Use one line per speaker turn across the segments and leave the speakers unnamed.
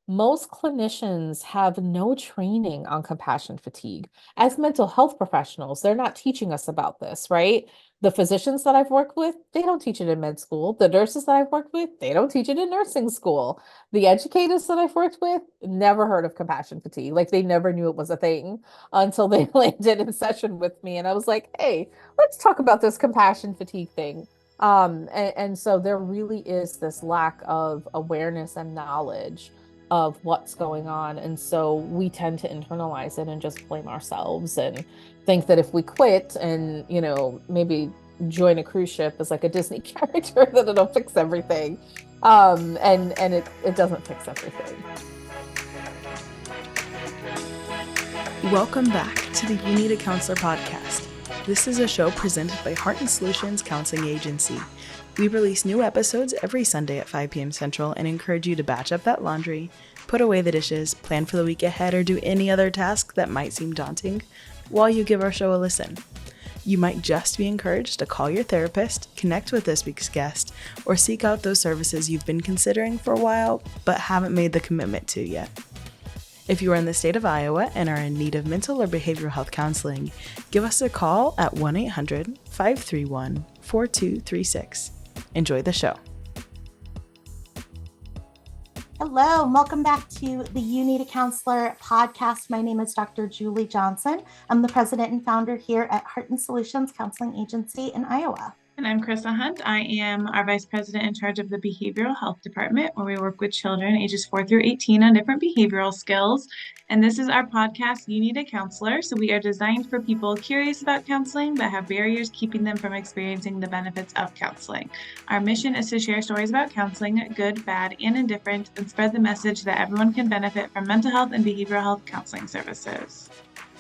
most clinicians have no training on compassion fatigue. As mental health professionals, they're not teaching us about this, right? The physicians that I've worked with, they don't teach it in med school. The nurses that I've worked with, they don't teach it in nursing school. The educators that I've worked with never heard of compassion fatigue. Like they never knew it was a thing until they landed in session with me. And I was like, hey, let's talk about this compassion fatigue thing. And so there really is this lack of awareness and knowledge of what's going on. And so we tend to internalize it and just blame ourselves and think that if we quit and, maybe join a cruise ship as like a Disney character, that it'll fix everything. And it doesn't fix everything.
Welcome back to the You Need a Counselor podcast. This is a show presented by Heart and Solutions Counseling Agency. We release new episodes every Sunday at 5 p.m. Central and encourage you to batch up that laundry, put away the dishes, plan for the week ahead, or do any other task that might seem daunting while you give our show a listen. You might just be encouraged to call your therapist, connect with this week's guest, or seek out those services you've been considering for a while but haven't made the commitment to yet. If you are in the state of Iowa and are in need of mental or behavioral health counseling, give us a call at 1-800-531-4236. Enjoy the show.
Hello, and welcome back to the You Need a Counselor podcast. My name is Dr. Julie Johnson. I'm the president and founder here at Heart and Solutions Counseling Agency in Iowa.
And I'm Krista Hunt. I am our vice president in charge of the behavioral health department, where we work with children ages 4 through 18 on different behavioral skills. And this is our podcast, You Need a Counselor. So we are designed for people curious about counseling but have barriers keeping them from experiencing the benefits of counseling. Our mission is to share stories about counseling, good, bad, and indifferent, and spread the message that everyone can benefit from mental health and behavioral health counseling services.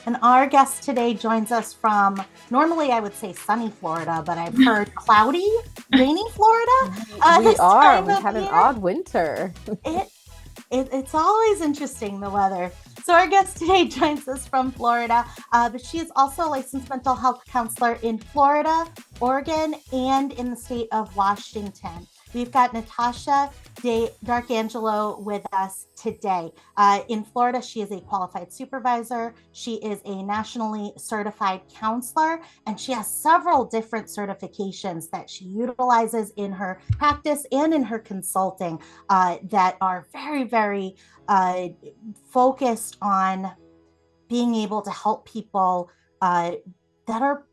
And our guest today joins us from, normally I would say sunny Florida, but I've heard cloudy, rainy Florida.
We had an odd winter.
It's always interesting, the weather. So our guest today joins us from Florida, but she is also a licensed mental health counselor in Florida, Oregon, and in the state of Washington. We've got Natasha D'Arcangelo with us today. In Florida, she is a qualified supervisor. She is a nationally certified counselor, and she has several different certifications that she utilizes in her practice and in her consulting that are very, very focused on being able to help people that are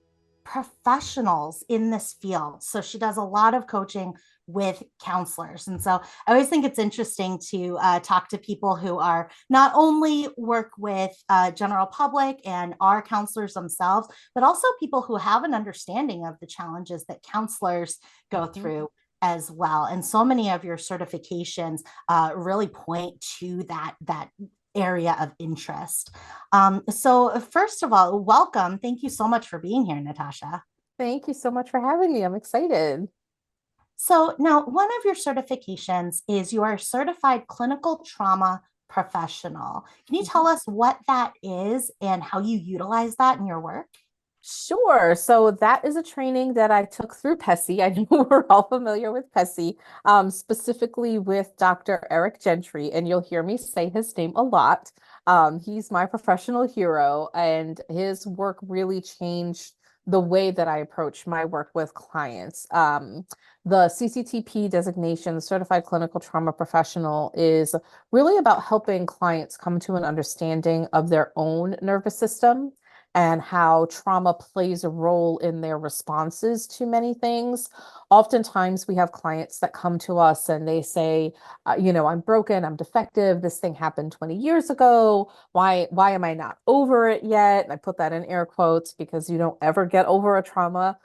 professionals in this field. So she does a lot of coaching with counselors. And so I always think it's interesting to talk to people who are not only work with general public and are counselors themselves, but also people who have an understanding of the challenges that counselors go through as well. And so many of your certifications really point to that area of interest. So first of all, welcome. Thank you so much for being here, Natasha.
Thank you so much for having me. I'm excited.
So now one of your certifications is you are a certified clinical trauma professional. Can you tell us what that is and how you utilize that in your work?
Sure. So that is a training that I took through PESI. I know we're all familiar with PESI, specifically with Dr. Eric Gentry, and you'll hear me say his name a lot. He's my professional hero, and his work really changed the way that I approach my work with clients. The CCTP designation, Certified Clinical Trauma Professional, is really about helping clients come to an understanding of their own nervous system and how trauma plays a role in their responses to many things. Oftentimes, we have clients that come to us and they say, I'm broken, I'm defective, this thing happened 20 years ago. Why am I not over it yet? And I put that in air quotes because you don't ever get over a trauma.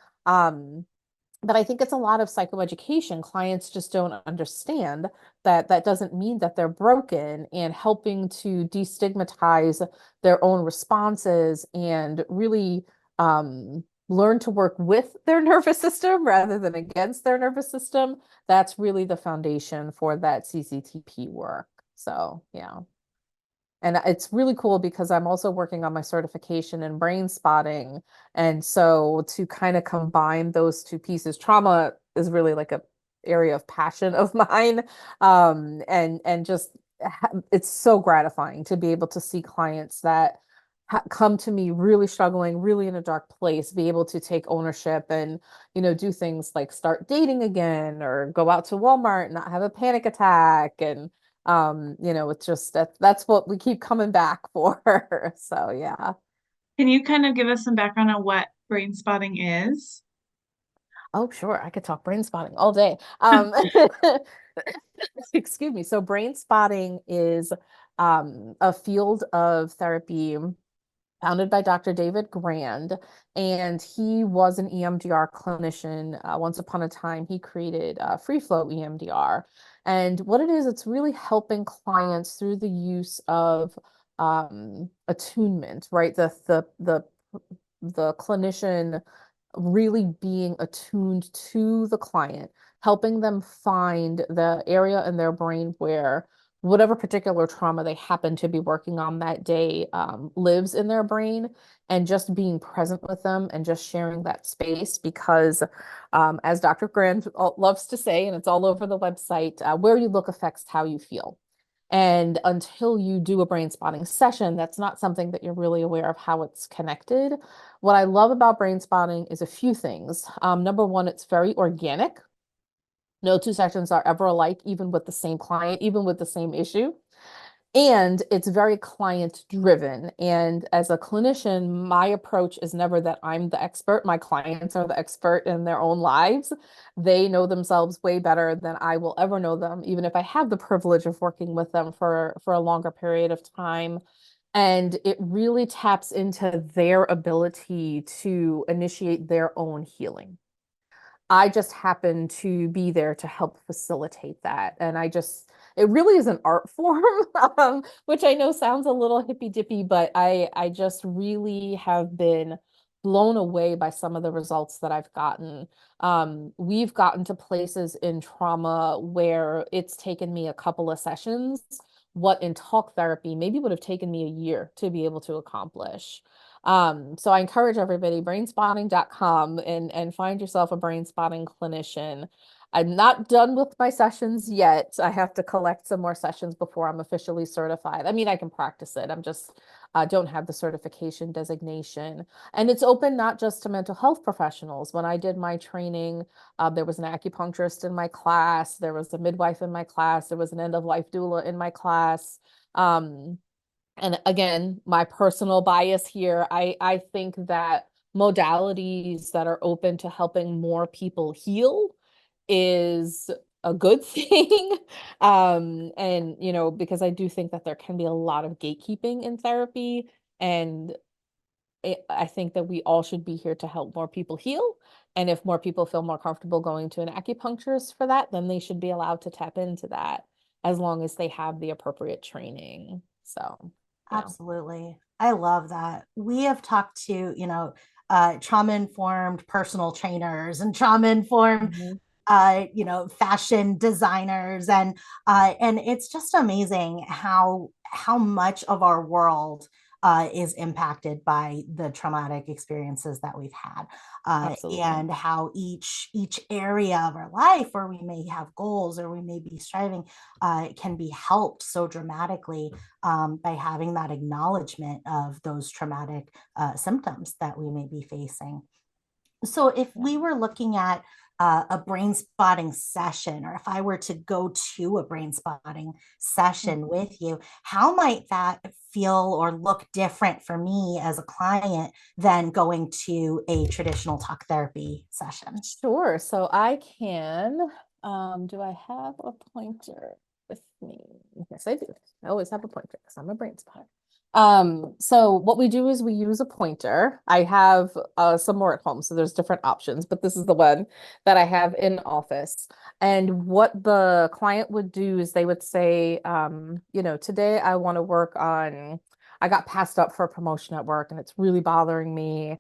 But I think it's a lot of psychoeducation. Clients just don't understand that that doesn't mean that they're broken, and helping to destigmatize their own responses and really learn to work with their nervous system rather than against their nervous system. That's really the foundation for that CCTP work. So, yeah. And it's really cool because I'm also working on my certification in brain spotting. And so to kind of combine those two pieces, trauma is really like a area of passion of mine. And just it's so gratifying to be able to see clients that come to me really struggling, really in a dark place, be able to take ownership and, do things like start dating again or go out to Walmart and not have a panic attack. And, it's just that's what we keep coming back for. So, yeah.
Can you kind of give us some background on what brain spotting is?
Oh, sure. I could talk brain spotting all day. Excuse me. So brain spotting is a field of therapy founded by Dr. David Grand, and he was an EMDR clinician. Once upon a time, he created free flow EMDR. And what it is, it's really helping clients through the use of attunement, right? The clinician really being attuned to the client, helping them find the area in their brain where whatever particular trauma they happen to be working on that day lives in their brain, and just being present with them and just sharing that space. Because as Dr. Grand loves to say, and it's all over the website, where you look affects how you feel. And until you do a brain spotting session, that's not something that you're really aware of how it's connected. What I love about brain spotting is a few things. Number one, it's very organic. No two sessions are ever alike, even with the same client, even with the same issue. And it's very client driven. And as a clinician, my approach is never that I'm the expert. My clients are the expert in their own lives. They know themselves way better than I will ever know them, even if I have the privilege of working with them for a longer period of time. And it really taps into their ability to initiate their own healing. I just happen to be there to help facilitate that. And it really is an art form, which I know sounds a little hippy dippy, but I just really have been blown away by some of the results that I've gotten. We've gotten to places in trauma where it's taken me a couple of sessions, what in talk therapy maybe would have taken me a year to be able to accomplish. So I encourage everybody, brainspotting.com, and find yourself a brain spotting clinician. I'm not done with my sessions yet. I have to collect some more sessions before I'm officially certified. I mean, I can practice it. I'm just don't have the certification designation. And it's open not just to mental health professionals. When I did my training, there was an acupuncturist in my class, there was a midwife in my class, there was an end-of-life doula in my class. And again, my personal bias here, I think that modalities that are open to helping more people heal is a good thing. And because I do think that there can be a lot of gatekeeping in therapy, and I think that we all should be here to help more people heal. And if more people feel more comfortable going to an acupuncturist for that, then they should be allowed to tap into that as long as they have the appropriate training. So, yeah.
Absolutely. I love that. We have talked to, trauma informed personal trainers and trauma informed
Mhm.
fashion designers, and it's just amazing how much of our world is impacted by the traumatic experiences that we've had,
Absolutely.
and how each area of our life where we may have goals or we may be striving can be helped so dramatically by having that acknowledgement of those traumatic symptoms that we may be facing. So if we were looking at a brain spotting session, or if I were to go to a brain spotting session
Mhm.
with you, how might that feel or look different for me as a client than going to a traditional talk therapy session?
Sure. So I can, do I have a pointer with me? Yes, I do. I always have a pointer because I'm a brain spotter. So what we do is we use a pointer. I have some more at home, so there's different options, but this is the one that I have in office. And what the client would do is they would say, today I want to work on, I got passed up for a promotion at work and it's really bothering me.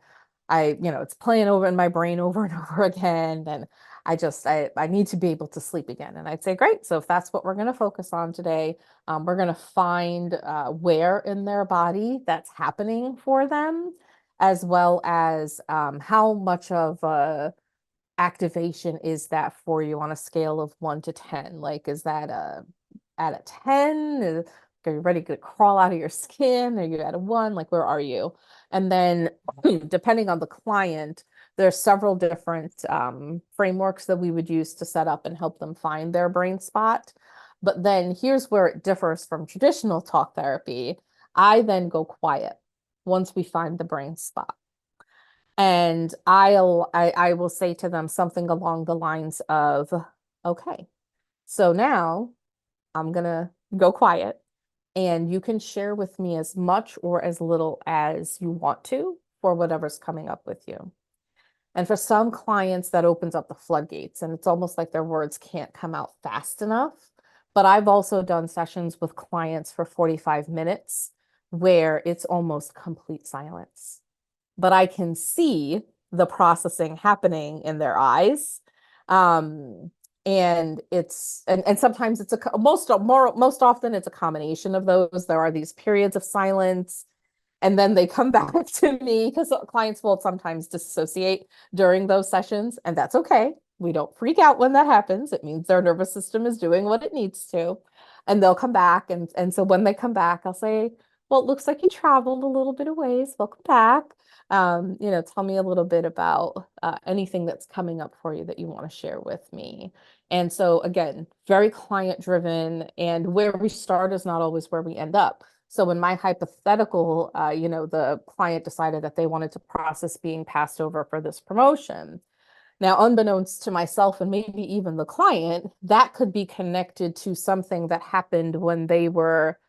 It's playing over in my brain over and over again. And I need to be able to sleep again. And I'd say, great. So if that's what we're going to focus on today, we're going to find where in their body that's happening for them, as well as how much of activation is that for you on a scale of 1 to 10? Like, is that a at a 10? Are you ready to crawl out of your skin? Are you at a 1? Like, where are you? And then depending on the client, there's several different frameworks that we would use to set up and help them find their brain spot. But then here's where it differs from traditional talk therapy. I then go quiet once we find the brain spot. And I will say to them something along the lines of, okay, so now I'm gonna go quiet and you can share with me as much or as little as you want to for whatever's coming up with you. And for some clients, that opens up the floodgates, and it's almost like their words can't come out fast enough. But I've also done sessions with clients for 45 minutes where it's almost complete silence. But I can see the processing happening in their eyes. And sometimes it's most often it's a combination of those. There are these periods of silence, and then they come back to me because clients will sometimes dissociate during those sessions, and that's okay. We don't freak out when that happens. It means their nervous system is doing what it needs to. And they'll come back. And so when they come back, I'll say, well, it looks like you traveled a little bit of ways. Welcome back. Tell me a little bit about anything that's coming up for you that you want to share with me. And so again, very client driven, and where we start is not always where we end up. So in my hypothetical, the client decided that they wanted to process being passed over for this promotion. Now, unbeknownst to myself and maybe even the client, that could be connected to something that happened when they were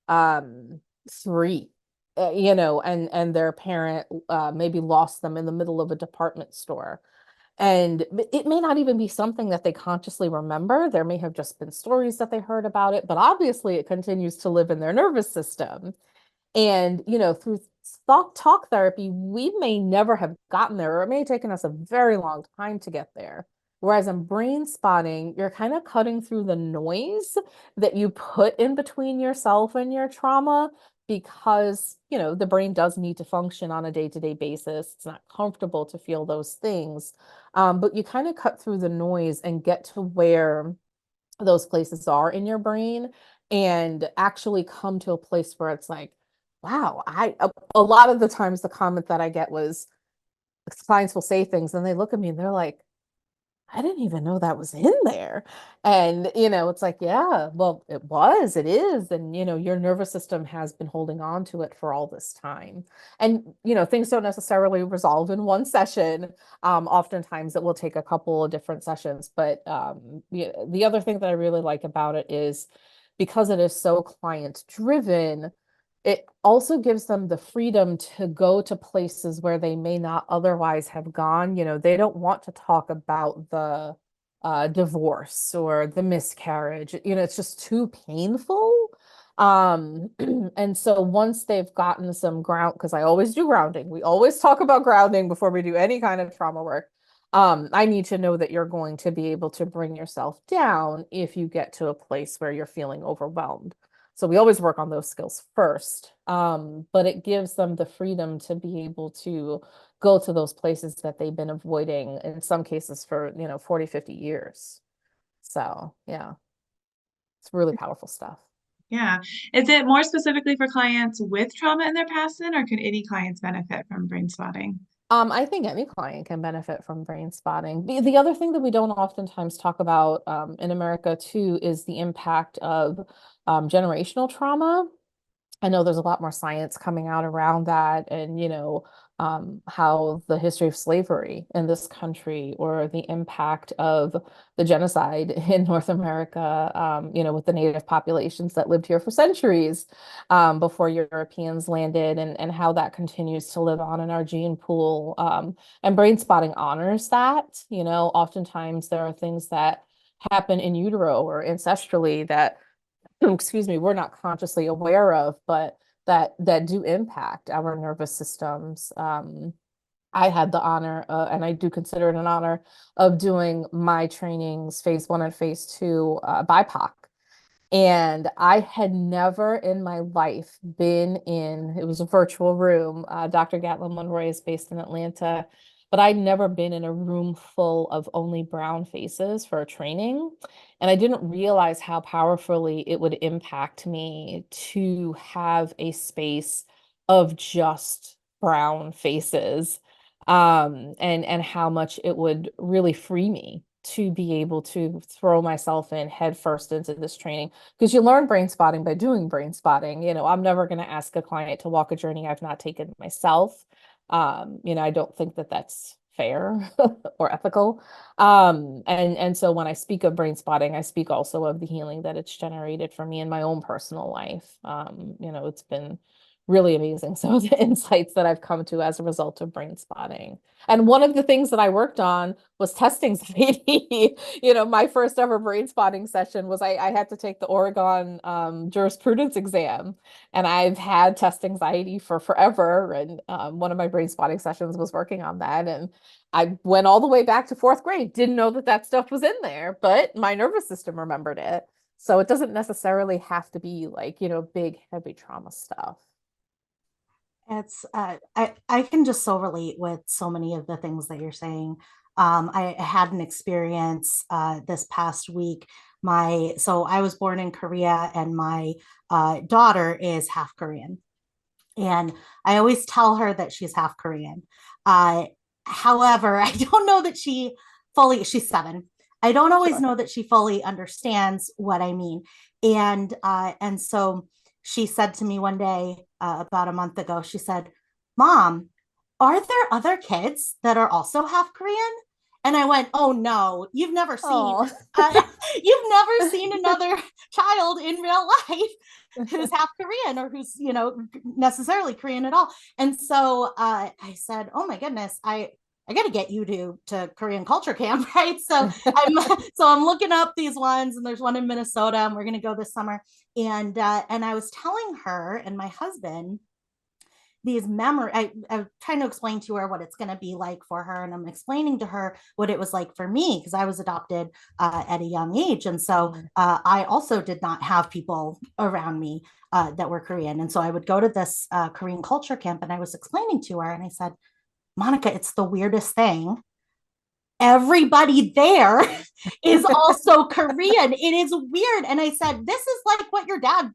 3, and their parent maybe lost them in the middle of a department store. And it may not even be something that they consciously remember. There may have just been stories that they heard about it, but obviously it continues to live in their nervous system. And, through talk therapy, we may never have gotten there, or it may have taken us a very long time to get there. Whereas in brain spotting, you're kind of cutting through the noise that you put in between yourself and your trauma because, the brain does need to function on a day-to-day basis. It's not comfortable to feel those things. But you kind of cut through the noise and get to where those places are in your brain and actually come to a place where it's like, wow, a lot of the times the comment that I get was clients will say things and they look at me and they're like, I didn't even know that was in there. And, it's like, yeah, well, it is. And, your nervous system has been holding on to it for all this time. And, things don't necessarily resolve in one session. Oftentimes it will take a couple of different sessions. But the other thing that I really like about it is because it is so client driven, it also gives them the freedom to go to places where they may not otherwise have gone. They don't want to talk about the divorce or the miscarriage. It's just too painful. And so once they've gotten some ground, because I always do grounding, we always talk about grounding before we do any kind of trauma work. I need to know that you're going to be able to bring yourself down if you get to a place where you're feeling overwhelmed. So we always work on those skills first, but it gives them the freedom to be able to go to those places that they've been avoiding in some cases for, 40, 50 years. So yeah, it's really powerful stuff.
Yeah. Is it more specifically for clients with trauma in their past then, or could any clients benefit from brain spotting?
I think any client can benefit from brain spotting. The other thing that we don't oftentimes talk about in America too is the impact of generational trauma. I know there's a lot more science coming out around that, and how the history of slavery in this country or the impact of the genocide in North America, with the native populations that lived here for centuries before Europeans landed, and how that continues to live on in our gene pool. And brain spotting honors that. Oftentimes there are things that happen in utero or ancestrally that excuse me, we're not consciously aware of, but that do impact our nervous systems. I had the honor, and I do consider it an honor, of doing my trainings, phase 1 and phase 2, BIPOC. And I had never in my life been in, it was a virtual room. Dr. Gatlin Monroy is based in Atlanta. but I'd never been in a room full of only brown faces for a training. And I didn't realize how powerfully it would impact me to have a space of just brown faces, and how much it would really free me to be able to throw myself in head first into this training, because you learn brain spotting by doing brain spotting. I'm never going to ask a client to walk a journey I've not taken myself. I don't think that that's fair or ethical. And so when I speak of brain spotting, I speak also of the healing that it's generated for me in my own personal life. It's been really amazing. Some of the insights that I've come to as a result of brain spotting. And one of the things that I worked on was test anxiety. My first ever brain spotting session was I had to take the Oregon jurisprudence exam, and I've had test anxiety for forever. And one of my brain spotting sessions was working on that. And I went all the way back to fourth grade, didn't know that that stuff was in there, but my nervous system remembered it. So it doesn't necessarily have to be like, big, heavy trauma stuff.
It's I can just so relate with so many of the things that you're saying. I had an experience this past week. So I was born in Korea, and my daughter is half Korean, and I always tell her that she's half Korean. Uh, However, I don't know that she's 7. I don't always know that she fully understands what I mean. And so she said to me one day, about a month ago, she said, "Mom, are there other kids that are also half Korean?" And I went, "Oh no,
Oh,
you've never seen another child in real life who's half Korean, or who's, necessarily Korean at all." And so I said, "Oh my goodness, I got to get you to Korean culture camp," right? So I'm looking up these ones, and there's one in Minnesota, and we're going to go this summer. And I was telling her and my husband these memories. I'm trying to explain to her what it's going to be like for her, and I'm explaining to her what it was like for me, because I was adopted at a young age, and so I also did not have people around me that were Korean. And so I would go to this Korean culture camp, and I was explaining to her, and I said, "Monica, it's the weirdest thing. Everybody there is also Korean. It is weird." And I said, "This is like what your dad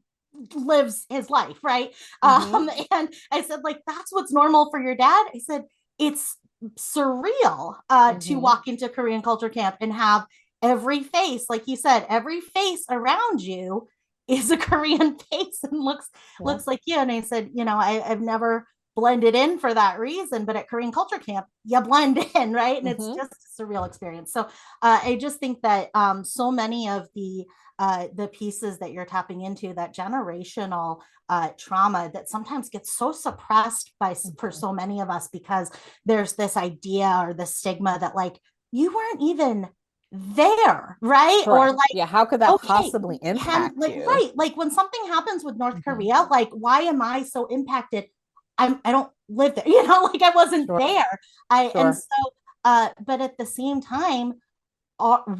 lives his life, right?" And I said, like, "That's what's normal for your dad." I said, "It's surreal to walk into Korean culture camp and have every face, like you said, every face around you is a Korean face and looks like you." And I said, I've never blended in for that reason, but at Korean culture camp, you blend in, right? And it's just a surreal experience. So I just think that so many of the pieces that you're tapping into, that generational trauma that sometimes gets so suppressed for so many of us, because there's this idea or the stigma that, like, you weren't even there, right?
Correct.
Or like,
yeah, how could that
okay,
possibly impact you?
right, like when something happens with North Korea, like, why am I so impacted? I don't live there, like I wasn't there. And so but at the same time,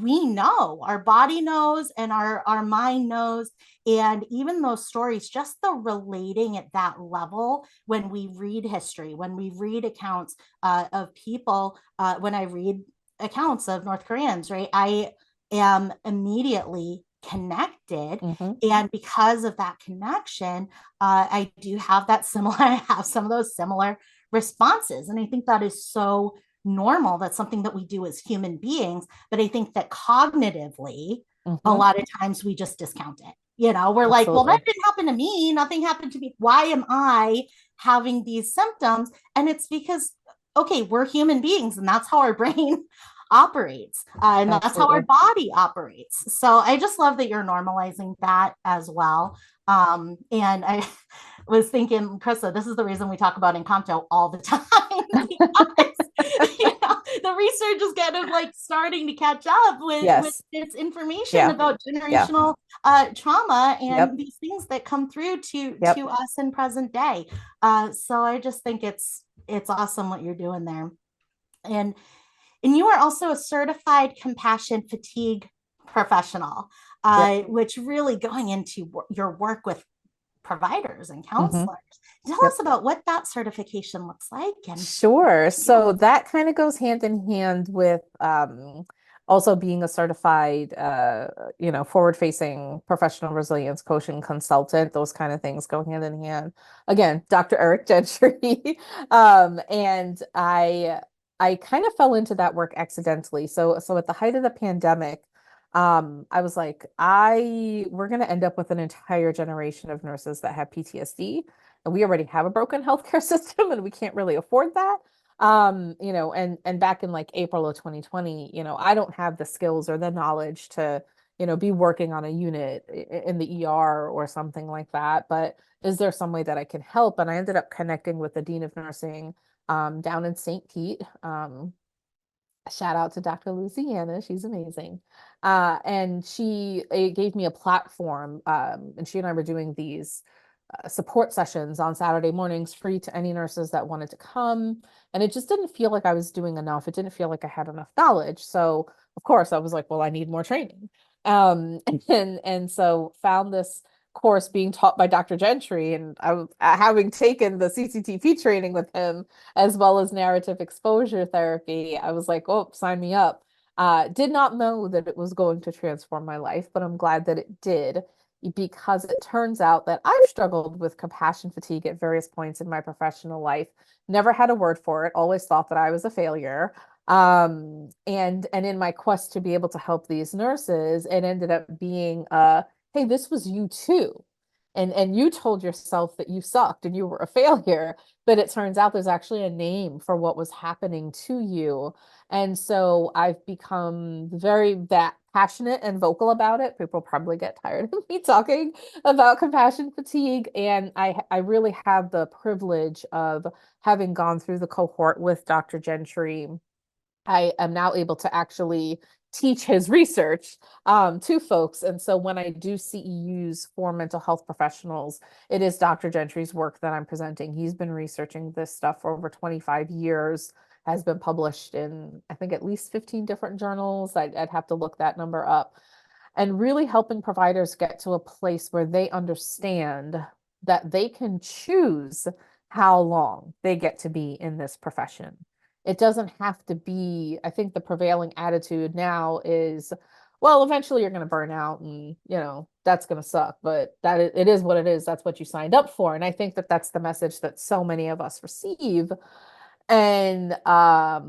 we know, our body knows, and our mind knows. And even those stories, just the relating at that level, when we read history, when we read accounts of people, when I read accounts of North Koreans, right, I am immediately connected. And because of that connection, I do have that similar, I have some of those similar responses. And I think that is so normal. That's something that we do as human beings. But I think that cognitively, a lot of times we just discount it. We're like, well, that didn't happen to me. Nothing happened to me. Why am I having these symptoms? And it's because, okay, we're human beings, and that's how our brain operates. And that's how our body operates. So I just love that you're normalizing that as well. And I was thinking, Krista, this is the reason we talk about Encanto all the time. The research is kind of like starting to catch up with this information about generational trauma and these things that come through to us in present day. So I just think it's awesome what you're doing there. And you are also a certified compassion fatigue professional, which really going into your work with providers and counselors Tell us about what that certification looks like. And
Sure.
yeah.
So that kind of goes hand in hand with also being a certified, forward-facing professional resilience coach and consultant. Those kind of things go hand in hand. Again, Dr. Eric Gentry. And I kind of fell into that work accidentally. So at the height of the pandemic, I was like, we're going to end up with an entire generation of nurses that have PTSD, and we already have a broken healthcare system and we can't really afford that. And back in like April of 2020, I don't have the skills or the knowledge to, be working on a unit in the ER or something like that. But is there some way that I can help? And I ended up connecting with the dean of nursing down in St. Pete. Shout out to Dr. Luciana. She's amazing. And she gave me a platform, and she and I were doing these support sessions on Saturday mornings, free to any nurses that wanted to come. And it just didn't feel like I was doing enough. It didn't feel like I had enough knowledge. So of course I was like, well, I need more training. And so found this course being taught by Dr. Gentry, and having taken the CCTP training with him as well as narrative exposure therapy, I was like, oh, sign me up. Did not know that it was going to transform my life, but I'm glad that it did, because it turns out that I've struggled with compassion fatigue at various points in my professional life. Never had a word for it, always thought that I was a failure. And in my quest to be able to help these nurses, it ended up being hey, this was you too. And you told yourself that you sucked and you were a failure, but it turns out there's actually a name for what was happening to you. And so I've become very that passionate and vocal about it. People probably get tired of me talking about compassion fatigue. And I really have the privilege of having gone through the cohort with Dr. Gentry. I am now able to actually teach his research to folks. And so when I do CEUs for mental health professionals, it is Dr. Gentry's work that I'm presenting. He's been researching this stuff for over 25 years, has been published in, I think, at least 15 different journals. I'd have to look that number up. And really helping providers get to a place where they understand that they can choose how long they get to be in this profession. It doesn't have to be, I think the prevailing attitude now is, well, eventually you're going to burn out and, that's going to suck, but it is what it is. That's what you signed up for. And I think that that's the message that so many of us receive. And why?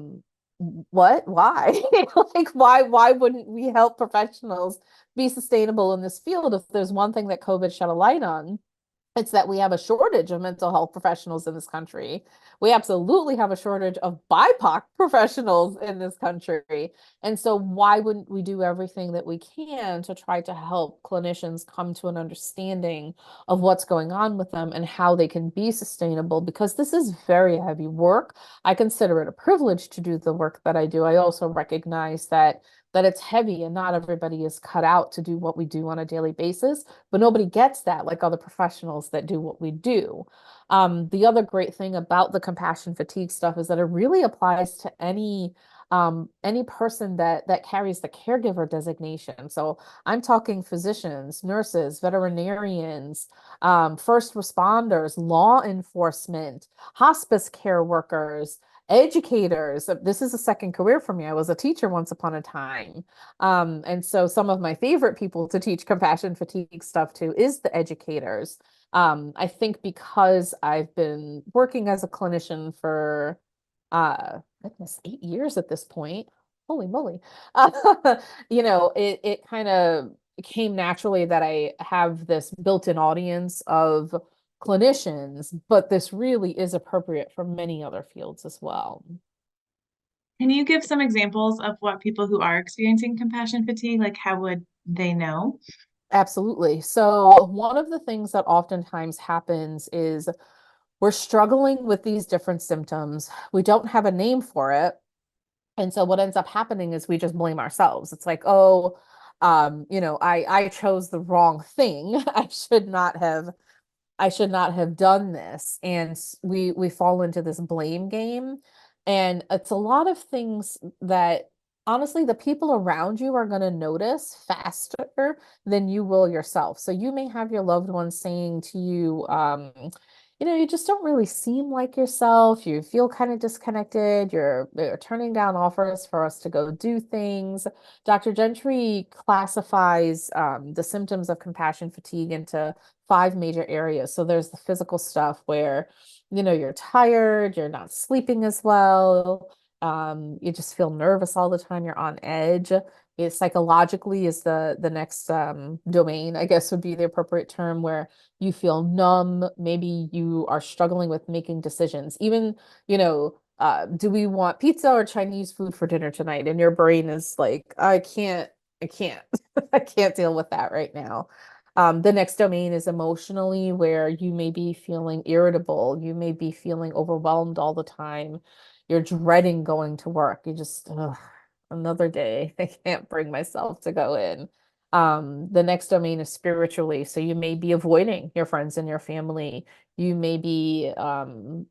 Like, why wouldn't we help professionals be sustainable in this field? If there's one thing that COVID shed a light on, it's that we have a shortage of mental health professionals in this country. We absolutely have a shortage of BIPOC professionals in this country. And so why wouldn't we do everything that we can to try to help clinicians come to an understanding of what's going on with them and how they can be sustainable? Because this is very heavy work. I consider it a privilege to do the work that I do. I also recognize that it's heavy and not everybody is cut out to do what we do on a daily basis, but nobody gets that like other professionals that do what we do. The other great thing about the compassion fatigue stuff is that it really applies to any person that carries the caregiver designation. So I'm talking physicians, nurses, veterinarians, first responders, law enforcement, hospice care workers, educators. This is a second career for me. I was a teacher once upon a time. And so some of my favorite people to teach compassion fatigue stuff to is the educators. I think because I've been working as a clinician for goodness, 8 years at this point. Holy moly. It kind of came naturally that I have this built-in audience of clinicians, but this really is appropriate for many other fields as well.
Can you give some examples of what people who are experiencing compassion fatigue, like how would they know?
Absolutely. So one of the things that oftentimes happens is we're struggling with these different symptoms. We don't have a name for it. And so what ends up happening is we just blame ourselves. It's like, oh, I chose the wrong thing. I should not have done this. And we fall into this blame game. And it's a lot of things that honestly the people around you are going to notice faster than you will yourself. So you may have your loved ones saying to you, you just don't really seem like yourself. You feel kind of disconnected. You're turning down offers for us to go do things. Dr. Gentry classifies the symptoms of compassion fatigue into five major areas. So there's the physical stuff where, you're tired, you're not sleeping as well. You just feel nervous all the time. You're on edge. Psychologically is the next domain, I guess would be the appropriate term, where you feel numb. Maybe you are struggling with making decisions. Even, do we want pizza or Chinese food for dinner tonight? And your brain is like, I can't, I can't deal with that right now. The next domain is emotionally, where you may be feeling irritable. You may be feeling overwhelmed all the time. You're dreading going to work. You just, ugh, another day. I can't bring myself to go in. The next domain is spiritually. So you may be avoiding your friends and your family. You may be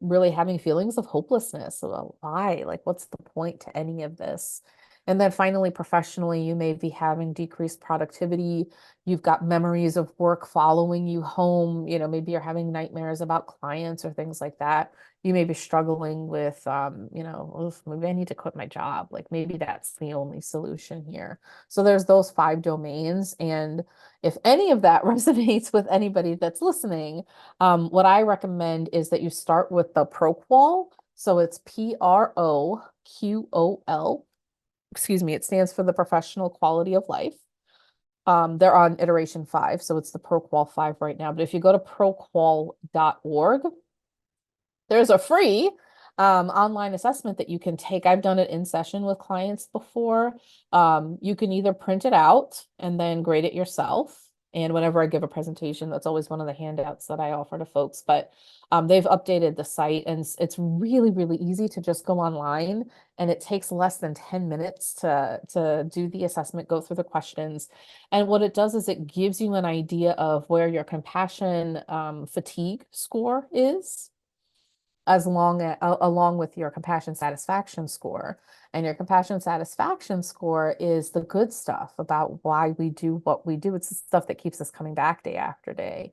really having feelings of hopelessness. Well, why? Like, what's the point to any of this? And then finally, professionally, you may be having decreased productivity. You've got memories of work following you home. Maybe you're having nightmares about clients or things like that. You may be struggling with, "Oof, maybe I need to quit my job." Like maybe that's the only solution here. So there's those five domains. And if any of that resonates with anybody that's listening, what I recommend is that you start with the Proqol. So it's Proqol. Excuse me, it stands for the Professional Quality of Life. They're on iteration 5, so it's the Proqol 5 right now. But if you go to proqol.org, there's a free online assessment that you can take. I've done it in session with clients before. You can either print it out and then grade it yourself. And whenever I give a presentation, that's always one of the handouts that I offer to folks. But they've updated the site, and it's really, really easy to just go online. And it takes less than 10 minutes to do the assessment, go through the questions. And what it does is it gives you an idea of where your compassion fatigue score is, along with your compassion satisfaction score. And your compassion satisfaction score is the good stuff about why we do what we do. It's the stuff that keeps us coming back day after day.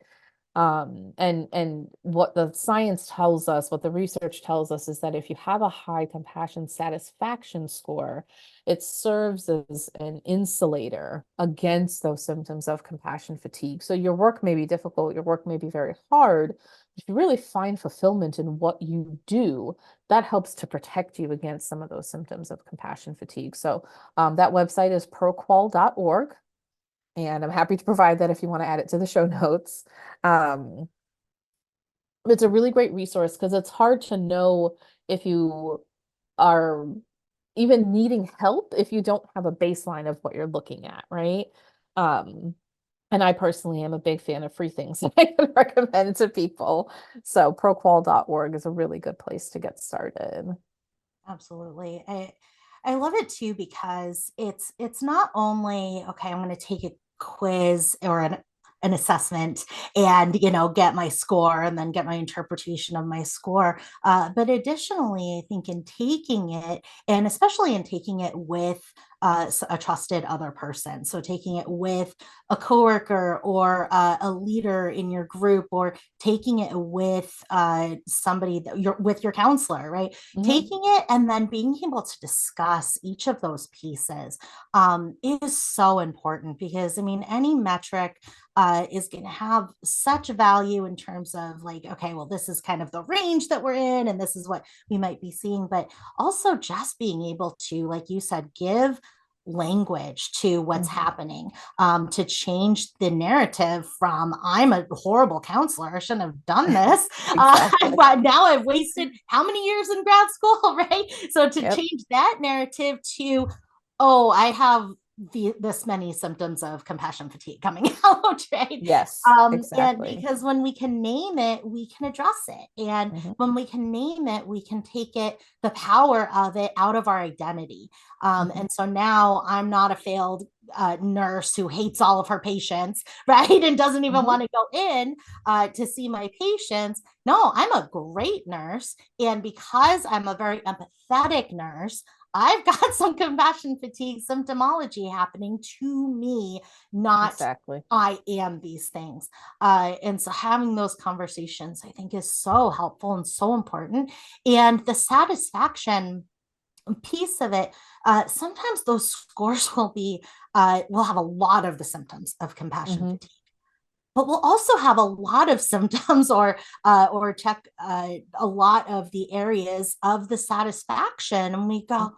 And what the science tells us, what the research tells us, is that if you have a high compassion satisfaction score, it serves as an insulator against those symptoms of compassion fatigue. So your work may be difficult, your work may be very hard. If you really find fulfillment in what you do, that helps to protect you against some of those symptoms of compassion fatigue. So that website is proqol.org. And I'm happy to provide that if you want to add it to the show notes. Um, it's a really great resource because it's hard to know if you are even needing help if you don't have a baseline of what you're looking at, right? Um, and I personally am a big fan of free things that I can recommend to people. So proqol.org is a really good place to get started.
Absolutely. I love it too because it's not only, okay, I'm going to take a quiz or an assessment and get my score and then get my interpretation of my score, but additionally I think in taking it, and especially in taking it with a trusted other person, so taking it with a coworker or a leader in your group, or taking it with somebody that you're with, your counselor, right? Taking it and then being able to discuss each of those pieces is so important, because I mean, any metric is going to have such value in terms of like, okay, well, this is kind of the range that we're in, and this is what we might be seeing. But also just being able to, like you said, give language to what's happening, to change the narrative from "I'm a horrible counselor, I shouldn't have done this,"
Exactly.
but now I've wasted how many years in grad school, right? So to
Yep.
change that narrative to, "Oh, I have this many symptoms of compassion fatigue coming out," right?
Yes,
And
exactly.
because when we can name it, we can address it. And when we can name it, we can take it, the power of it, out of our identity. And so now I'm not a failed nurse who hates all of her patients, right? And doesn't even
Mhm.
want to go in to see my patients. No, I'm a great nurse. And because I'm a very empathetic nurse, I've got some compassion fatigue symptomology happening to me, not
Exactly.
I am these things. And so having those conversations, I think, is so helpful and so important. And the satisfaction piece of it, sometimes those scores will have a lot of the symptoms of compassion
Hmm.
fatigue, but we'll also have a lot of symptoms or check a lot of the areas of the satisfaction, and we go,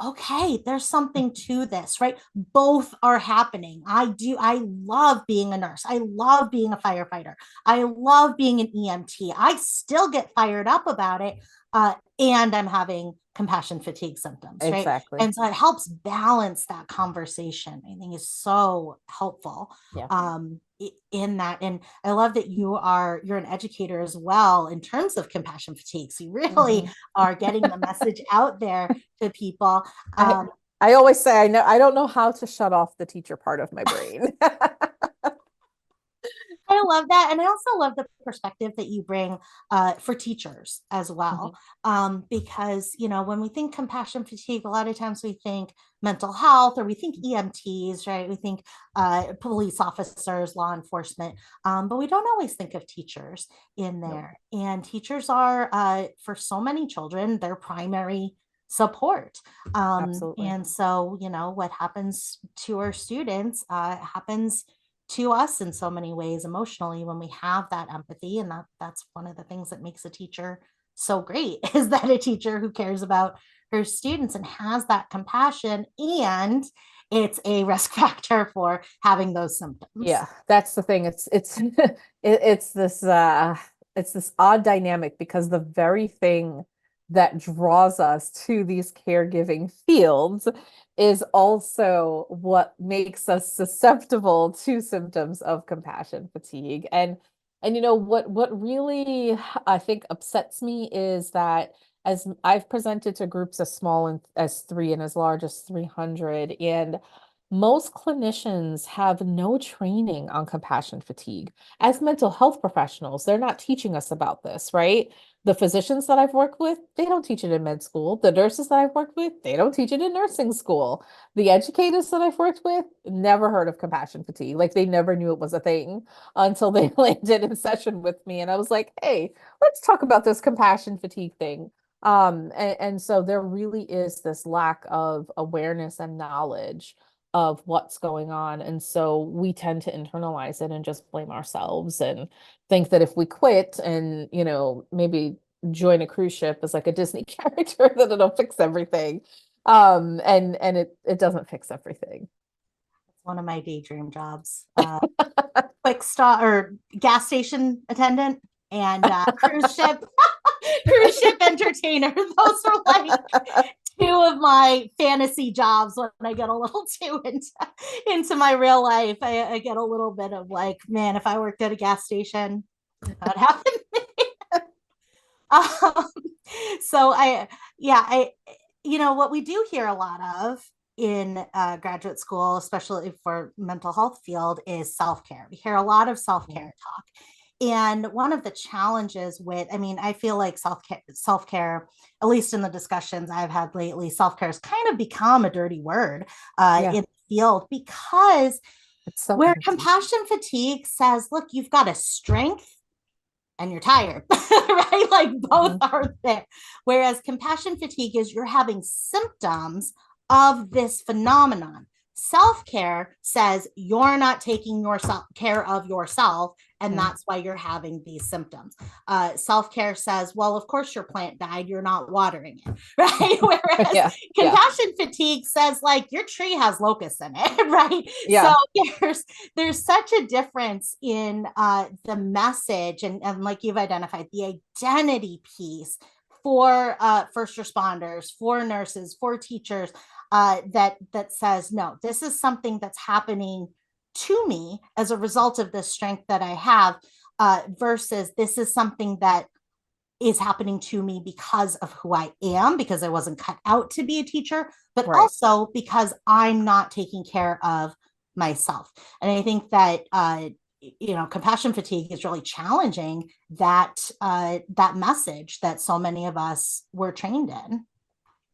okay, there's something to this, right? Both are happening. I love being a nurse. I love being a firefighter. I love being an EMT. I still get fired up about it. And I'm having compassion fatigue symptoms, right?
Exactly.
And so it helps balance that conversation. I think is so helpful
Yeah.
in that. And I love that you're an educator as well in terms of compassion fatigue. So you really
Mhm.
are getting the message out there to people.
I
Um,
I always say I don't know how to shut off the teacher part of my brain.
I love that. And I also love the perspective that you bring for teachers as well.
Mhm.
Because, when we think compassion fatigue, a lot of times we think mental health or we think EMTs, right? We think police officers, law enforcement, but we don't always think of teachers in
Nope.
there. And teachers are, for so many children, their primary support.
Absolutely.
And so, what happens to our students happens to us in so many ways emotionally when we have that empathy, and that's one of the things that makes a teacher so great is that a teacher who cares about her students and has that compassion, and it's a risk factor for having those symptoms.
Yeah, that's the thing. It's it's this odd dynamic because the very thing that draws us to these caregiving fields is also what makes us susceptible to symptoms of compassion fatigue. And what really I think upsets me is that as I've presented to groups as small as 3 and as large as 300, and most clinicians have no training on compassion fatigue. As mental health professionals, they're not teaching us about this, right? The physicians that I've worked with, they don't teach it in med school. The nurses that I've worked with, they don't teach it in nursing school. The educators that I've worked with, never heard of compassion fatigue. Like they never knew it was a thing until they landed in session with me. And I was like, hey, let's talk about this compassion fatigue thing. And so there really is this lack of awareness and knowledge of what's going on. And so we tend to internalize it and just blame ourselves and think that if we quit and, maybe join a cruise ship as like a Disney character, that it'll fix everything. And it doesn't fix everything.
It's one of my daydream jobs. Quick stop or gas station attendant and cruise ship entertainer. Those are like two of my fantasy jobs when I get a little too into my real life. I get a little bit of like, man, if I worked at a gas station, that happened. um, so what we do hear a lot of in graduate school, especially for mental health field, is self-care. We hear a lot of self-care talk. And one of the challenges I feel like self-care, at least in the discussions I've had lately, self-care has kind of become a dirty word
Yeah,
in the field, because
it's so
where
empty.
compassion fatigue says, look, you've got a strength and you're tired, right? Like both
Mhm.
are there. Whereas compassion fatigue is you're having symptoms of this phenomenon. Self care says you're not taking care of yourself, and
Mhm.
that's why you're having these symptoms. Self care says, well, of course your plant died, you're not watering it, right? Whereas
Yeah, yeah,
compassion fatigue says, like, your tree has locusts in it, right? So
yeah.
there's such a difference in the message, and like you've identified, the identity piece for first responders, for nurses, for teachers, that says, no, this is something that's happening to me as a result of the strength that I have, versus this is something that is happening to me because of who I am, because I wasn't cut out to be a teacher, but
Right.
also because I'm not taking care of myself. And I think that compassion fatigue is really challenging that message that so many of us were trained in.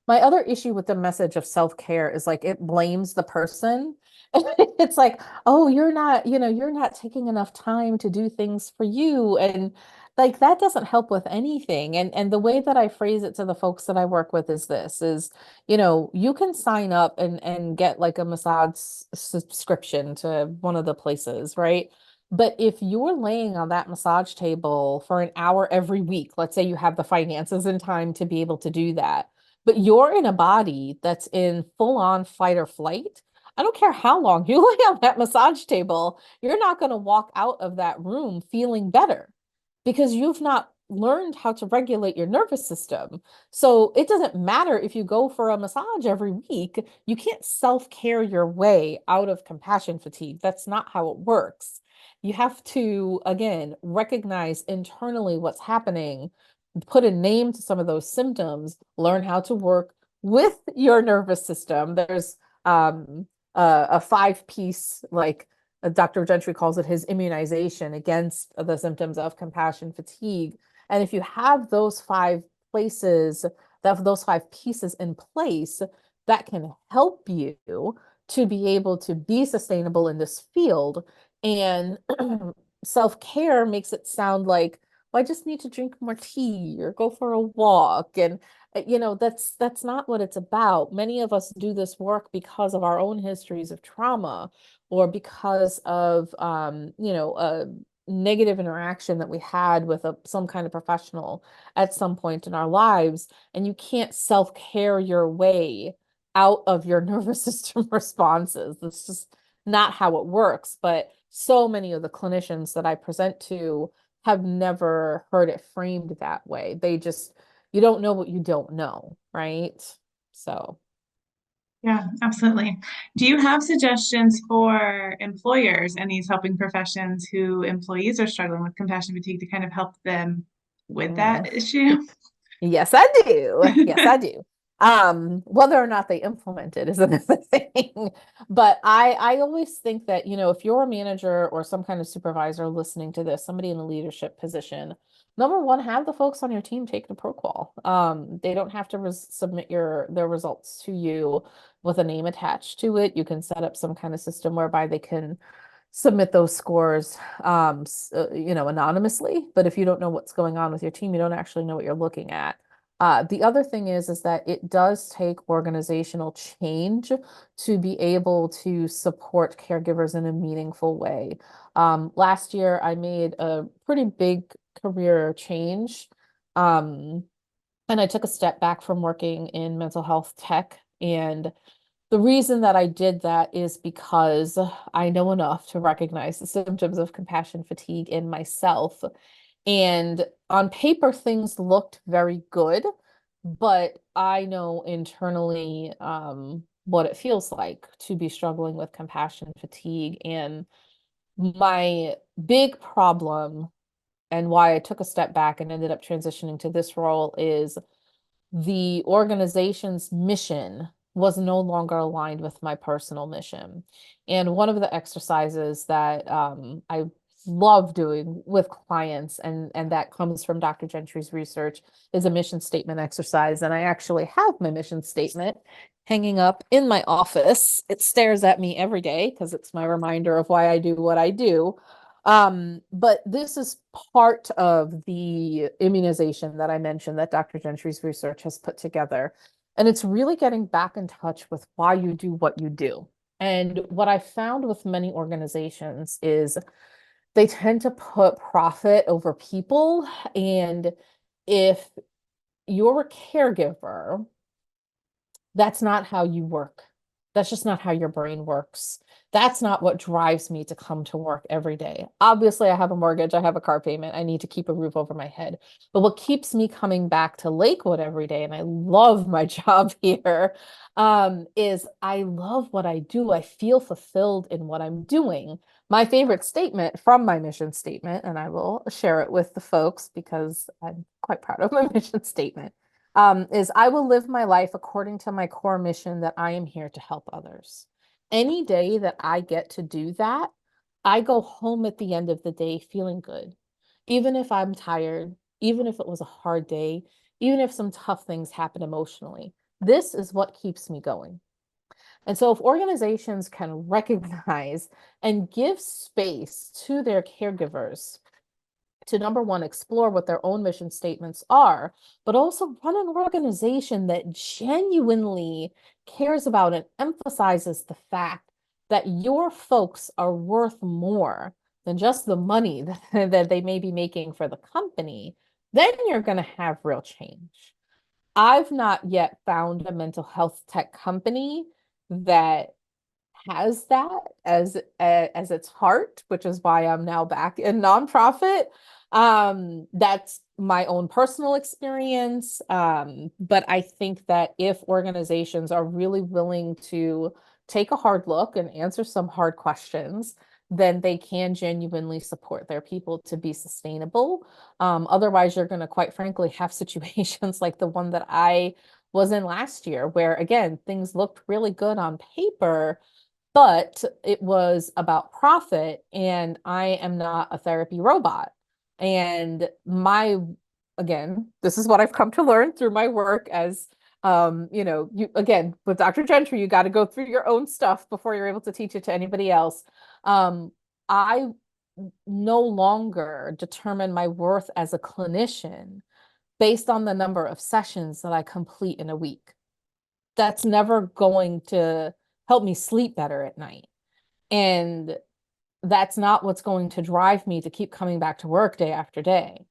My other issue with the message of self-care is like it blames the person. It's like, oh, you're not taking enough time to do things for you. And like that doesn't help with anything. And the way that I phrase it to the folks that I work with is this is, you can sign up and get like a massage subscription to one of the places, right? But if you're laying on that massage table for an hour every week, let's say you have the finances and time to be able to do that, but you're in a body that's in full on fight or flight. I don't care how long you lay on that massage table, you're not going to walk out of that room feeling better because you've not learned how to regulate your nervous system. So it doesn't matter if you go for a massage every week, you can't self-care your way out of compassion fatigue. That's not how it works. You have to, again, recognize internally what's happening, put a name to some of those symptoms, learn how to work with your nervous system. There's a five-piece, like Dr. Gentry calls it, his immunization against the symptoms of compassion fatigue. And if you have those those five pieces in place, that can help you to be able to be sustainable in this field. And self-care makes it sound like, well, I just need to drink more tea or go for a walk. And that's not what it's about. Many of us do this work because of our own histories of trauma or because of a negative interaction that we had with some kind of professional at some point in our lives. And you can't self-care your way out of your nervous system responses. That's just not how it works. But so many of the clinicians that I present to have never heard it framed that way. You don't know what you don't know, right? So,
Yeah, absolutely. Do you have suggestions for employers and these helping professions who employees are struggling with compassion fatigue to kind of help them with
mm.
that issue?
Yes, I do. Yes, I do. Whether or not they implement it is another thing. But I always think that, if you're a manager or some kind of supervisor listening to this, somebody in a leadership position, number one, have the folks on your team take the Proqol. They don't have to submit their results to you with a name attached to it. You can set up some kind of system whereby they can submit those scores anonymously. But if you don't know what's going on with your team, you don't actually know what you're looking at. The other thing is that it does take organizational change to be able to support caregivers in a meaningful way. Last year, I made a pretty big career change, and I took a step back from working in mental health tech. And the reason that I did that is because I know enough to recognize the symptoms of compassion fatigue in myself. And on paper, things looked very good, but I know internally what it feels like to be struggling with compassion fatigue. And my big problem and why I took a step back and ended up transitioning to this role is the organization's mission was no longer aligned with my personal mission. And one of the exercises that I love doing with clients, and that comes from Dr. Gentry's research, is a mission statement exercise. And I actually have my mission statement hanging up in my office. It stares at me every day because it's my reminder of why I do what I do. But this is part of the immunization that I mentioned that Dr. Gentry's research has put together. And it's really getting back in touch with why you do what you do. And what I found with many organizations is they tend to put profit over people. And if you're a caregiver, that's not how you work That's just not how your brain works. That's not what drives me to come to work every day. Obviously, I have a mortgage, I have a car payment, I need to keep a roof over my head. But what keeps me coming back to Lakewood every day, and I love my job here, is I love what I do. I feel fulfilled in what I'm doing. My favorite statement from my mission statement, and I will share it with the folks because I'm quite proud of my mission statement, is I will live my life according to my core mission that I am here to help others. Any day that I get to do that, I go home at the end of the day feeling good. Even if I'm tired, even if it was a hard day, even if some tough things happen emotionally, this is what keeps me going. And so if organizations can recognize and give space to their caregivers to, number one, explore what their own mission statements are, but also run an organization that genuinely cares about and emphasizes the fact that your folks are worth more than just the money that they may be making for the company, then you're going to have real change. I've not yet found a mental health tech company that has that as its heart, which is why I'm now back in nonprofit. That's my own personal experience. But I think that if organizations are really willing to take a hard look and answer some hard questions, then they can genuinely support their people to be sustainable. Otherwise, you're going to, quite frankly, have situations like the one that I was in last year, where again, things looked really good on paper, but it was about profit, and I am not a therapy robot. And again, this is what I've come to learn through my work as, you again, with Dr. Gentry, you got to go through your own stuff before you're able to teach it to anybody else. I no longer determine my worth as a clinician based on the number of sessions that I complete in a week. That's never going to help me sleep better at night. And that's not what's going to drive me to keep coming back to work day after day.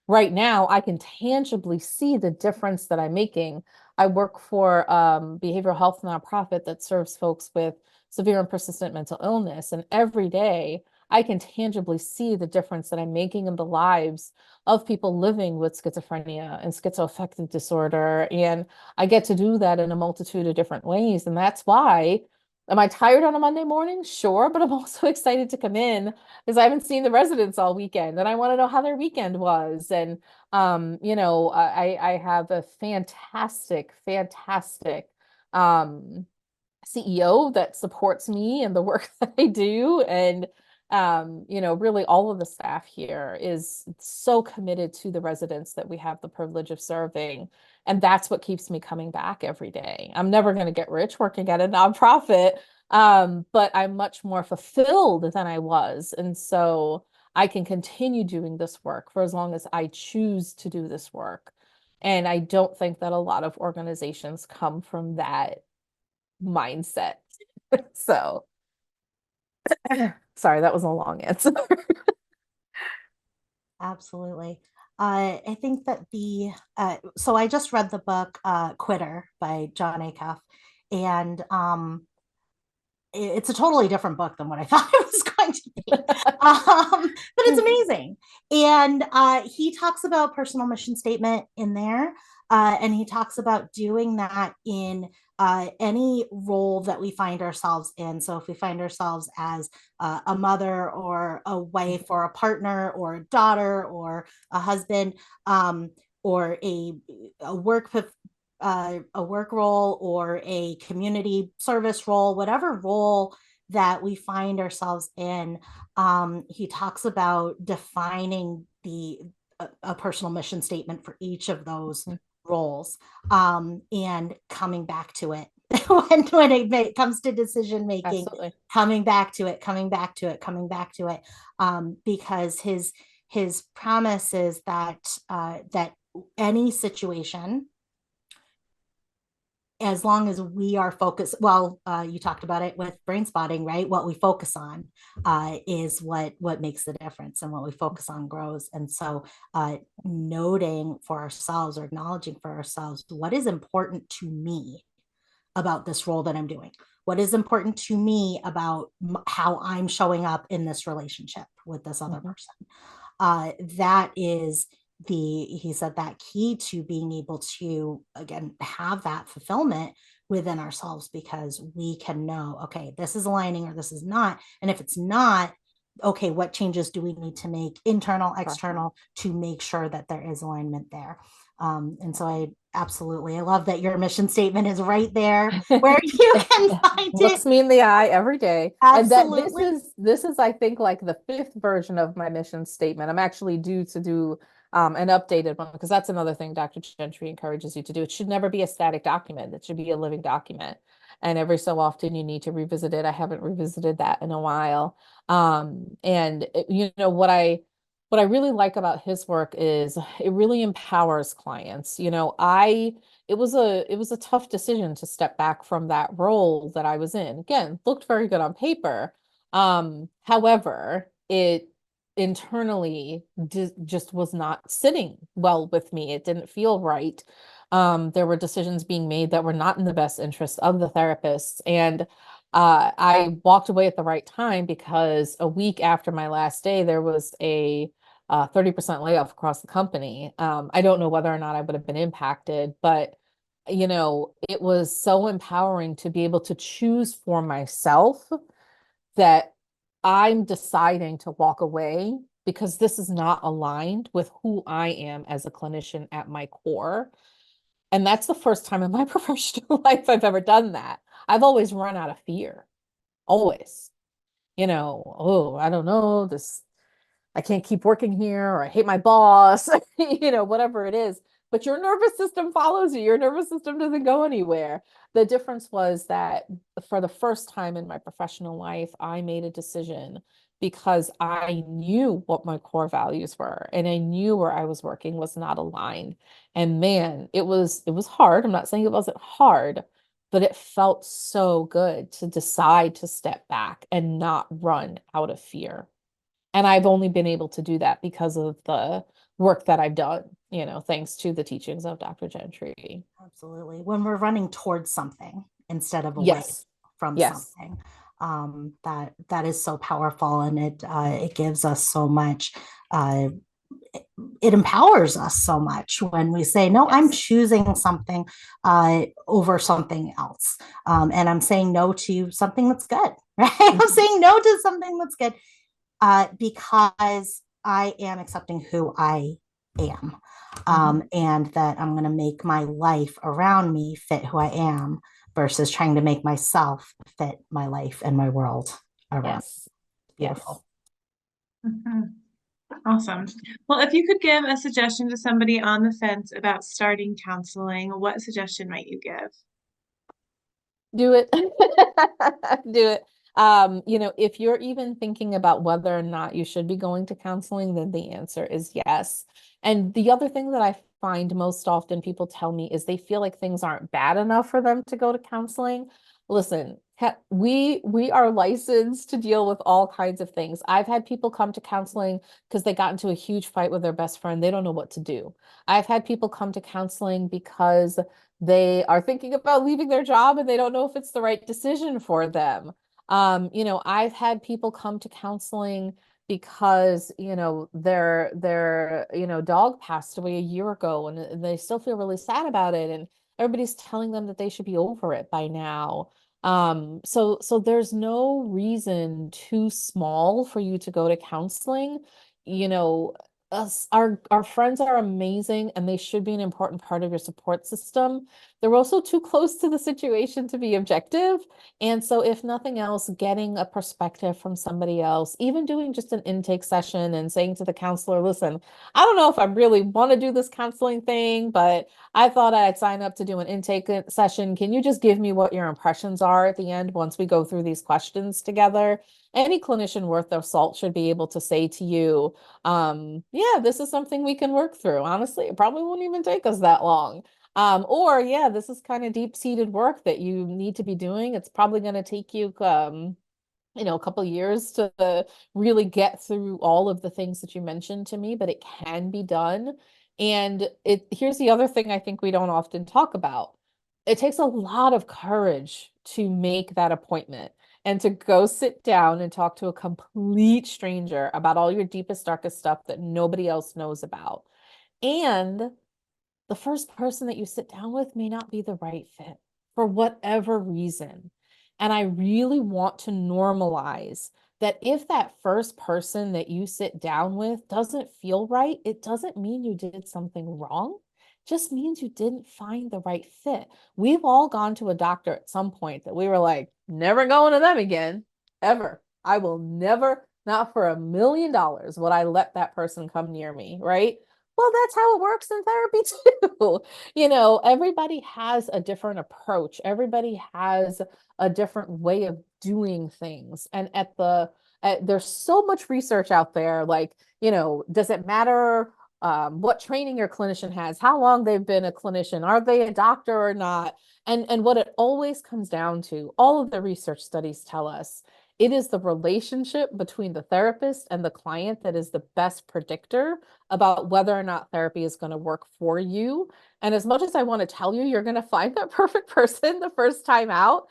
Right now, I can tangibly see the difference that I'm making. I work for a behavioral health nonprofit that serves folks with severe and persistent mental illness. And every day, I can tangibly see the difference that I'm making in the lives of people living with schizophrenia and schizoaffective disorder. And I get to do that in a multitude of different ways. And that's why, am I tired on a Monday morning? Sure, but I'm also excited to come in because I haven't seen the residents all weekend and I want to know how their weekend was. And I have a fantastic, fantastic CEO that supports me and the work that I do. And really all of the staff here is so committed to the residents that we have the privilege of serving. And that's what keeps me coming back every day. I'm never going to get rich working at a nonprofit, but I'm much more fulfilled than I was. And so I can continue doing this work for as long as I choose to do this work. And I don't think that a lot of organizations come from that mindset. So, sorry, that was a long answer.
Absolutely. I think that so I just read the book Quitter by John Acuff, and it's a totally different book than what I thought it was going to be. But it's amazing. And he talks about personal mission statement in there. And he talks about doing that in any role that we find ourselves in. So if we find ourselves as a mother or a wife or a partner or a daughter or a husband, or a work role or a community service role, whatever role that we find ourselves in, he talks about defining a personal mission statement for each of those roles, and coming back to it when it comes to decision making. Absolutely. coming back to it, because his promise is that any situation, as long as we are focused, you talked about it with brain spotting, right? What we focus on is what makes the difference, and what we focus on grows. And so noting for ourselves, or acknowledging for ourselves, what is important to me, about this role that I'm doing? What is important to me about how I'm showing up in this relationship with this other person? That is he said, that key to being able to, again, have that fulfillment within ourselves, because we can know, okay, this is aligning or this is not. And if it's not, okay, what changes do we need to make, internal, external, to make sure that there is alignment there? And so I love that your mission statement is right there where you can find it.
Looks me in the eye every day. And that
Absolutely.
this is I think like the fifth version of my mission statement. I'm actually due to do an updated one, because that's another thing Dr. Gentry encourages you to do. It should never be a static document. It should be a living document. And every so often you need to revisit it. I haven't revisited that in a while. You know, what I really like about his work is it really empowers clients. You know, it was a tough decision to step back from that role that I was in. Again, looked very good on paper. However, it internally just was not sitting well with me. It didn't feel right. There were decisions being made that were not in the best interest of the therapists. And I walked away at the right time, because a week after my last day, there was a 30% layoff across the company. I don't know whether or not I would have been impacted, but you know, it was so empowering to be able to choose for myself that I'm deciding to walk away because this is not aligned with who I am as a clinician at my core. And that's the first time in my professional life I've ever done that. I've always run out of fear, always. You know, oh, I don't know, I can't keep working here, or I hate my boss, you know, whatever it is. But your nervous system follows you. Your nervous system doesn't go anywhere. The difference was that for the first time in my professional life, I made a decision because I knew what my core values were, and I knew where I was working was not aligned. And man, it was hard. I'm not saying it wasn't hard, but it felt so good to decide to step back and not run out of fear. And I've only been able to do that because of the work that I've done, you know, thanks to the teachings of Dr. Gentry.
Absolutely. When we're running towards something instead of away
Yes.
from
Yes.
something, that is so powerful, and it gives us so much. Uh, it empowers us so much when we say, no, I'm
Yes.
choosing something over something else, and I'm saying no to something that's good. Right? I'm saying no to something that's good, because I am accepting who I am, and that I'm going to make my life around me fit who I am, versus trying to make myself fit my life and my world around.
Yes.
Beautiful.
Mhm. Awesome. Well, if you could give a suggestion to somebody on the fence about starting counseling, what suggestion might you give?
Do it. Do it. You know, if you're even thinking about whether or not you should be going to counseling, then the answer is yes. And the other thing that I find most often people tell me is they feel like things aren't bad enough for them to go to counseling. Listen, we are licensed to deal with all kinds of things. I've had people come to counseling because they got into a huge fight with their best friend. They don't know what to do. I've had people come to counseling because they are thinking about leaving their job and they don't know if it's the right decision for them. You know, I've had people come to counseling because, you know, their dog passed away a year ago, and they still feel really sad about it, and everybody's telling them that they should be over it by now. So there's no reason too small for you to go to counseling. You know, our friends are amazing, and they should be an important part of your support system. They're also too close to the situation to be objective. And so, if nothing else, getting a perspective from somebody else, even doing just an intake session and saying to the counselor, listen, I don't know if I really want to do this counseling thing, but I thought I'd sign up to do an intake session. Can you just give me what your impressions are at the end once we go through these questions together? Any clinician worth their salt should be able to say to you, yeah, this is something we can work through. Honestly, it probably won't even take us that long. Or yeah, this is kind of deep-seated work that you need to be doing. It's probably going to take you, you know, a couple years to really get through all of the things that you mentioned to me, but it can be done. And here's the other thing I think we don't often talk about. it takes a lot of courage to make that appointment and to go sit down and talk to a complete stranger about all your deepest, darkest stuff that nobody else knows about. And the first person that you sit down with may not be the right fit for whatever reason. And I really want to normalize that if that first person that you sit down with doesn't feel right, it doesn't mean you did something wrong. It just means you didn't find the right fit. We've all gone to a doctor at some point that we were like, never going to them again, ever. I will never, not for $1,000,000, would I let that person come near me, right? Well, that's how it works in therapy too. Everybody has a different approach. Everybody has a different way of doing things. And there's so much research out there, like, does it matter what training your clinician has, how long they've been a clinician, are they a doctor or not? And what it always comes down to, all of the research studies tell us, it is the relationship between the therapist and the client that is the best predictor about whether or not therapy is going to work for you. And as much as I want to tell you, you're going to find that perfect person the first time out,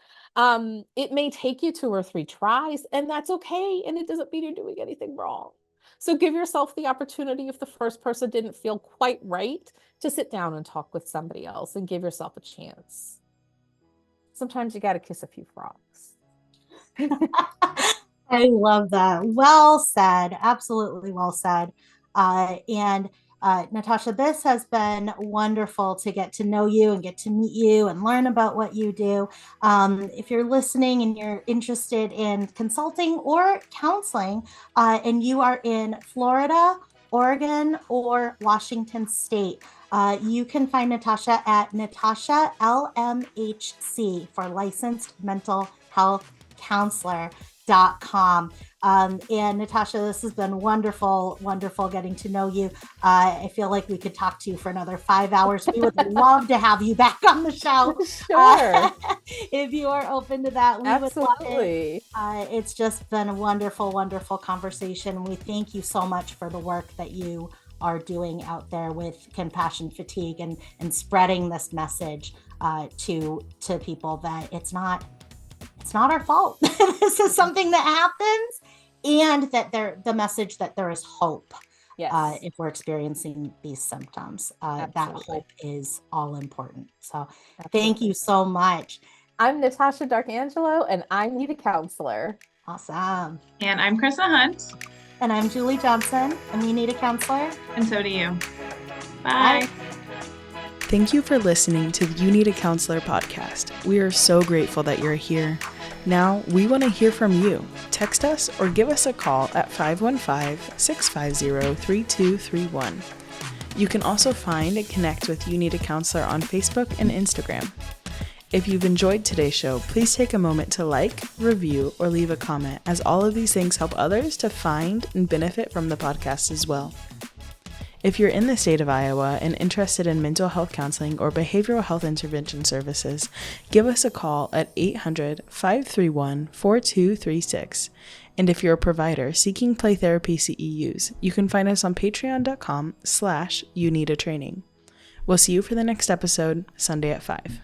it may take you 2 or 3 tries, and that's okay. And it doesn't mean you're doing anything wrong. So give yourself the opportunity, if the first person didn't feel quite right, to sit down and talk with somebody else and give yourself a chance. Sometimes you got to kiss a few frogs.
I love that. Well said. Absolutely well said. And Natasha, this has been wonderful to get to know you and get to meet you and learn about what you do. If you're listening and you're interested in consulting or counseling, and you are in Florida, Oregon, or Washington State, you can find Natasha at Natasha LMHC for Licensed Mental Health Counselor.com. And Natasha, this has been wonderful getting to know you. I feel like we could talk to you for another 5 hours. We would love to have you back on the show.
Sure.
If you are open to that, we
Absolutely.
would love it. It's just been a wonderful conversation. We thank you so much for the work that you are doing out there with compassion fatigue and spreading this message to people that it's not our fault. This is something that happens, and that the message that there is hope.
Yes.
If we're experiencing these symptoms, that hope is all important. So Thank you so much.
I'm Natasha D'Arcangelo, and I need a counselor.
Awesome.
And I'm Krista Hunt.
And I'm Julie Johnson, and you need a counselor.
And so do you. Bye.
Bye.
Thank you for listening to the You Need a Counselor podcast. We are so grateful that you're here. Now, we want to hear from you. Text us or give us a call at 515-650-3231. You can also find and connect with You Need a Counselor on Facebook and Instagram. If you've enjoyed today's show, please take a moment to like, review, or leave a comment, as all of these things help others to find and benefit from the podcast as well. If you're in the state of Iowa and interested in mental health counseling or behavioral health intervention services, give us a call at 800-531-4236. And if you're a provider seeking play therapy CEUs, you can find us on patreon.com/youneedatraining. We'll see you for the next episode, Sunday at 5.